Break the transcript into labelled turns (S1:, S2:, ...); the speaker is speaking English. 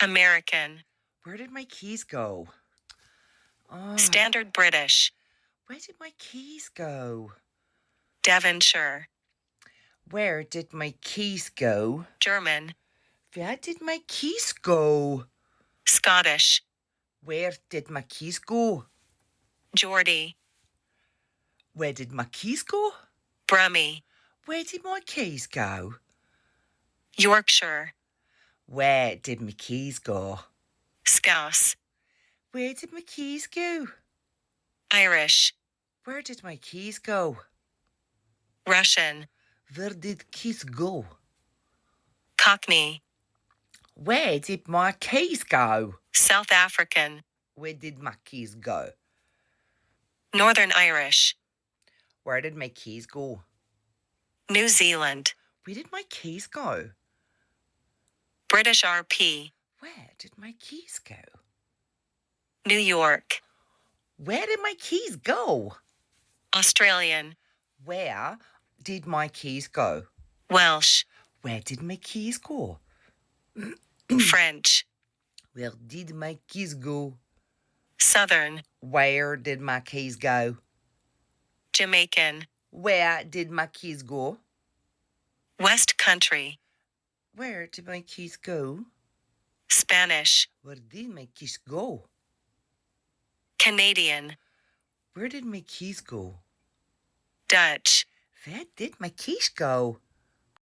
S1: American.
S2: Where did my keys go? Oh,
S1: Standard British.
S2: where did my keys go?
S1: Devonshire.
S2: Where did my keys go?
S1: German.
S2: Where did my keys go?
S1: Scottish.
S2: Where did my keys go?
S1: Geordie.
S2: Where did my keys go?
S1: Brummie.
S2: Where did my keys go?
S1: Yorkshire.
S2: Where did my keys go?
S1: Scouse.
S2: Where did my keys go?
S1: Irish.
S2: Where did my keys go?
S1: Russian.
S2: Where did keys go?
S1: Cockney.
S2: Where did my keys go?
S1: South African.
S2: Where did my keys go?
S1: Northern Irish.
S2: Where did my keys go?
S1: New Zealand.
S2: Where did my keys go?
S1: British RP.
S2: Where did my keys go?
S1: New York.
S2: Where did my keys go?
S1: Australian.
S2: Where did my keys go?
S1: Welsh.
S2: Where did my keys go?
S1: French.
S2: Where did my keys go?
S1: Southern.
S2: Where did my keys go?
S1: Jamaican.
S2: Where did my keys go?
S1: West Country.
S2: Where did my keys go?
S1: Spanish.
S2: Where did my keys go?
S1: Canadian.
S2: Where did my keys go?
S1: Dutch.
S2: Where did my keys go?